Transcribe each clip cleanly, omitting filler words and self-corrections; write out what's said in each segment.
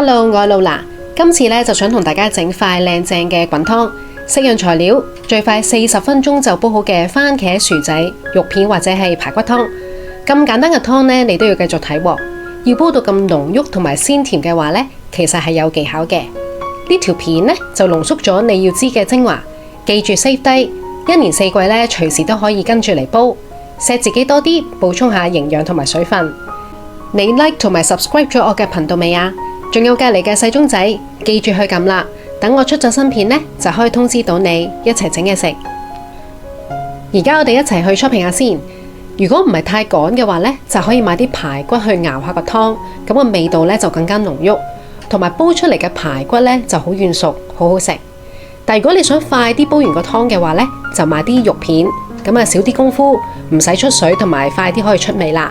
Hello， 我係露娜，今次咧就想同大家整塊靚正嘅滾湯。適用材料：最快40分鐘就煲好嘅番茄薯仔肉片或者係排骨湯。咁簡單嘅湯呢，你都要繼續睇喎。要煲到咁濃郁同埋鮮甜嘅話呢，其實係有技巧嘅。呢條片呢，就濃縮咗你要知嘅精華，記住 save 低。一年四季咧，隨時都可以跟住嚟煲。錫自己多啲，補充下營養同埋水分。你 like 同埋 subscribe 咗我嘅頻道未啊？仲有隔籬嘅細鐘仔，記住去撳啦。等我出咗新片呢，就可以通知到你一齊整嘢食。而家我哋一齊去 shopping 下先。如果唔係太趕嘅話呢，就可以買啲排骨去熬下個湯，咁個味道呢就更加濃郁，同埋煲出嚟嘅排骨呢就好軟熟，好好食。但如果你想快啲煲完個湯嘅話呢，就買啲肉片，咁啊少啲功夫，唔使出水，同埋快啲可以出味啦。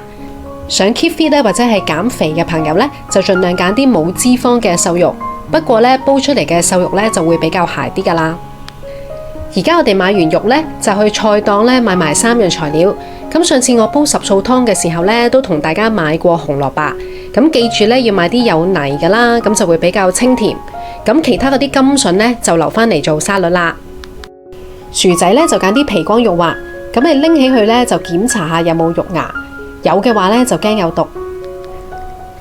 想 keep fit 咧或者係減肥嘅朋友呢，就盡量揀啲冇脂肪嘅瘦肉。不過呢，煲出嚟嘅瘦肉呢就會比較鞋啲噶啦。而家我哋買完肉呢，就去菜檔呢買埋3樣材料。咁上次我煲10素湯嘅時候呢，都同大家買過紅蘿蔔。咁記住呢，要買啲有泥噶啦，咁就會比較清甜。咁其他嗰啲甘筍呢，就留翻嚟做沙律啦。薯仔呢，就揀啲皮光肉滑。咁你拎起佢呢，就檢查下有冇肉芽。有嘅話呢，就驚有毒。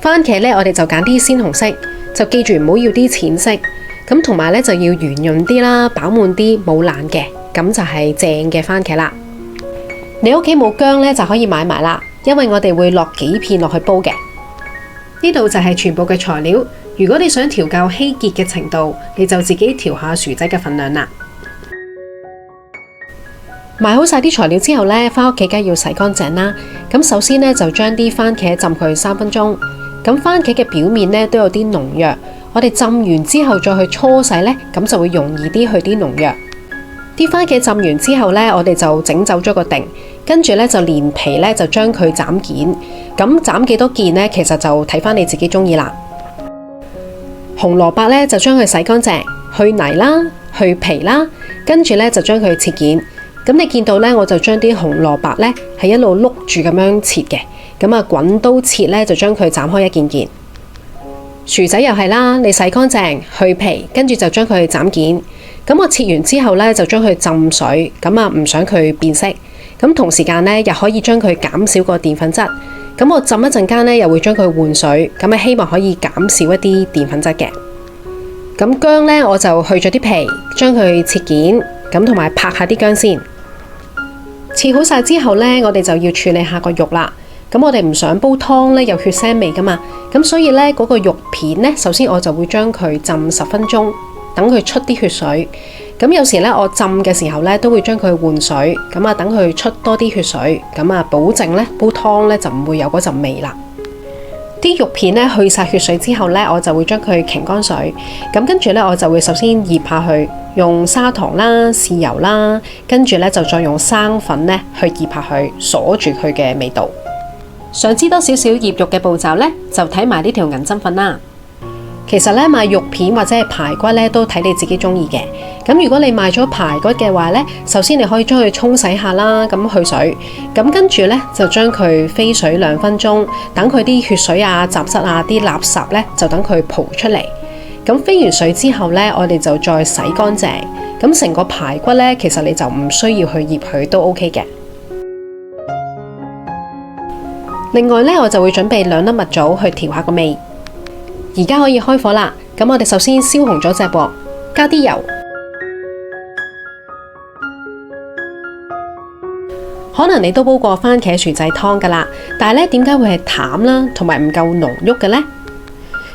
番茄呢，我哋就揀啲鮮紅色，就記住唔好要啲淺色。咁同埋呢，就要圓潤啲啦，飽滿啲，冇爛嘅，咁就係正嘅番茄啦。你屋企冇薑呢，就可以買埋啦，因為我哋會落幾片落去煲嘅。呢度就係全部嘅材料。如果你想調校稀結嘅程度，你就自己調下薯仔嘅份量啦。買好晒啲材料之後呢，返屋企梗要洗乾淨啦。咁首先呢，就將啲番茄浸佢3分鐘。咁番茄嘅表面呢，都有啲農藥，我哋浸完之後再去搓洗呢，咁就會容易啲去啲農藥。啲番茄浸完之後呢，我哋就整走咗個定，跟住呢，就連皮呢，就將佢斬件。咁斬幾多件呢？其實就睇返你自己鍾意啦。紅蘿蔔呢，就將佢洗乾淨，去泥啦，去皮啦，跟住呢，就將佢切件。咁你見到呢，我就將啲紅蘿蔔呢係一路碌住咁樣切嘅，咁啊滾刀切呢，就將佢斬開一件件。薯仔又係啦，你洗乾淨去皮，跟住就將佢斬件。咁我切完之後呢，就將佢浸水，咁啊唔想佢變色。咁同時間呢，又可以將佢減少個澱粉質。咁我浸一陣間呢，又會將佢換水，咁啊希望可以減少一啲澱粉質嘅。咁薑呢，我就去咗啲皮，將佢切件，咁同埋拍下啲薑先。切好晒之後呢，我哋就要處理下個肉啦。咁我哋唔想煲湯呢有血腥味噶嘛，咁所以呢，嗰個肉片呢，首先我就會將佢浸10分鐘，等佢出啲血水。咁有時呢，我浸嘅時候呢，都會將佢換水，咁啊等佢出多啲血水，咁啊保證呢，煲湯呢就唔會有嗰陣味啦。啲肉片呢，去晒血水之後呢，我就會將佢擎乾水，咁跟住呢，我就會首先醃下去，用砂糖啦、豉油啦，跟住呢，就再用生粉呢去醃下去，鎖住佢嘅味道。想知多少少醃肉嘅步驟呢，就睇埋呢條銀針粉啦。其實呢，買肉片或者係排骨呢，都睇你自己鍾意嘅。咁如果你買咗排骨嘅話呢，首先你可以將佢沖洗下啦，咁去水。咁跟住呢，就將佢飛水2分鐘，等佢啲血水啊、雜質啊、啲垃圾呢，就等佢蒲出嚟。咁飛完水之後呢，我哋就再洗乾淨。咁成個排骨呢，其實你就唔需要去醃佢都 OK 嘅。另外呢，我就會準備2粒蜜棗去調下個味。而家可以開火啦。咁我哋首先燒紅咗隻鑊，加啲油。可能你都煲過番茄薯仔湯噶啦，但係咧點解會係淡啦，同埋唔夠濃郁嘅呢？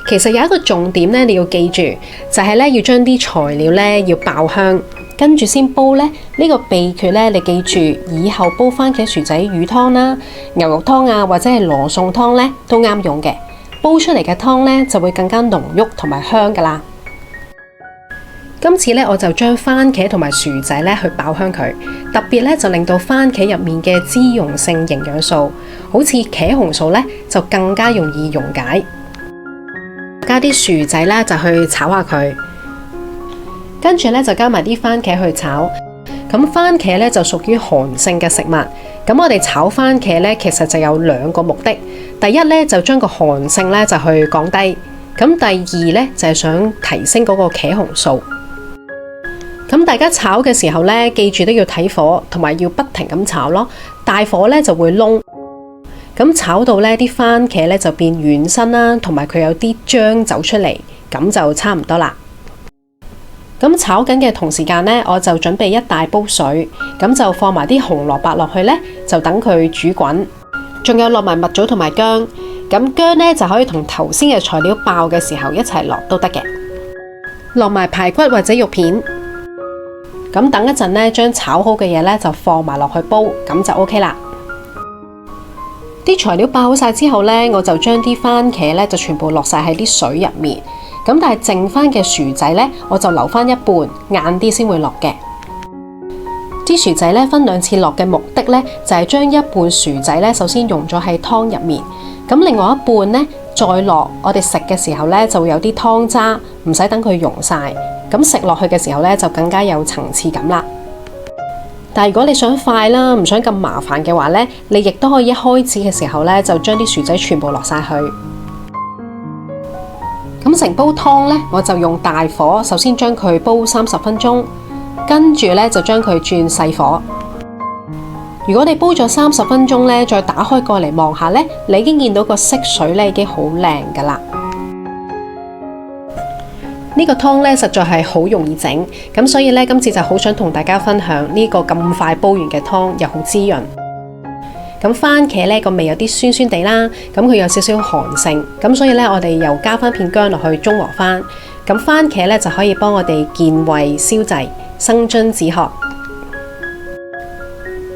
其實有一個重點咧，你要記住，就係咧要將啲材料咧要爆香，跟住先煲咧。呢個秘訣咧，你記住，以後煲番茄薯仔魚湯啦、牛肉湯啊，或者係羅宋湯咧，都啱用嘅。煲出嚟嘅湯咧就會更加濃郁同埋香噶啦。今次咧我就將番茄同埋薯仔咧去爆香佢，特別咧就令到番茄入面嘅脂溶性營養素，好似茄紅素咧就更加容易溶解。加啲薯仔咧就去炒下佢，跟住咧就加埋啲番茄去炒。咁番茄咧就屬於寒性嘅食物，咁我哋炒番茄咧其實就有2個目的。第一咧就將個寒性咧就去降低，咁第二呢，就係想提升嗰個茄紅素。咁大家炒嘅時候呢，記住都要睇火，同埋要不停咁炒咯。大火呢就會燶。咁炒到呢啲番茄呢就變軟身啦，同埋佢有啲漿走出嚟，咁就差唔多啦。咁炒緊嘅同時間呢，我就準備一大煲水，咁就放埋啲紅蘿蔔落去呢，就等佢煮滾。仲有落埋蜜棗同埋薑，咁薑呢就可以同頭先嘅材料爆嘅時候一齊落都得嘅。落埋排骨或者肉片。咁等一陣呢，將炒好嘅嘢呢就放埋落去煲，咁就 OK 啦。啲材料爆好晒之後呢，我就將啲番茄呢就全部落晒喺啲水入面。咁但係剩翻嘅薯仔呢，我就留翻一半，晏啲先會落嘅。啲薯仔呢，分2次落嘅目的呢，就係將一半薯仔呢首先溶咗喺湯入面，咁另外一半呢，再落，我哋食嘅時候呢，就會有啲湯渣，唔使等佢溶晒。咁食落去嘅時候呢，就更加有層次感啦。但係如果你想快啦，唔想咁麻煩嘅話呢，你亦都可以一開始嘅時候呢，就將啲薯仔全部落晒去。咁成煲湯呢，我就用大火，首先將佢煲30分鐘，跟住呢，就將佢轉細火。如果你煲咗30分鐘呢，再打開過嚟望下呢，你已經見到個色水呢已經好靚噶啦。呢個湯呢，實在係好容易整，咁所以呢，今次就好想同大家分享呢個咁快煲完嘅湯，又好滋潤。咁番茄呢個味有啲酸酸地啦，咁佢有少少寒性，咁所以呢，我哋又加翻片薑落去中和翻。咁番茄呢，就可以幫我哋健胃消滯、生津止渴。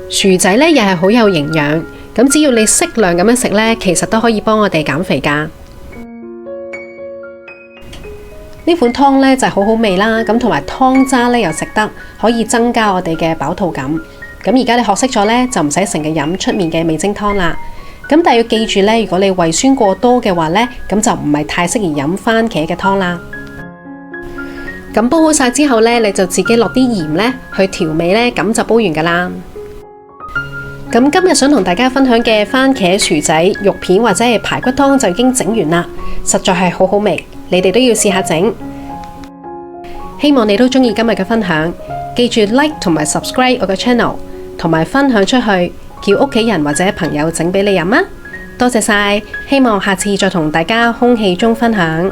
薯仔呢，又係好有營養，咁只要你適量咁樣食呢，其實都可以幫我哋減肥㗎。呢款湯呢就係好好味啦，咁同埋湯渣呢又食得，可以增加我哋嘅飽肚感。咁而家你學識咗呢，就唔使成日飲出面嘅味精湯啦。咁但係要記住呢，如果你胃酸過多嘅話呢，咁就唔係太適宜飲番茄嘅湯啦。咁煲好晒之後呢，你就自己落啲鹽呢去調味呢，咁就煲完噶啦。咁今日想同大家分享嘅番茄薯仔肉片或者係排骨湯就已經整完啦，實在係好好味。你哋都要試下整，希望你都中意今日嘅分享。記住 like 同埋 subscribe 我嘅 channel， 同埋分享出去，叫屋企人或者朋友整俾你飲啊！多謝晒，希望下次再同大家空氣中分享。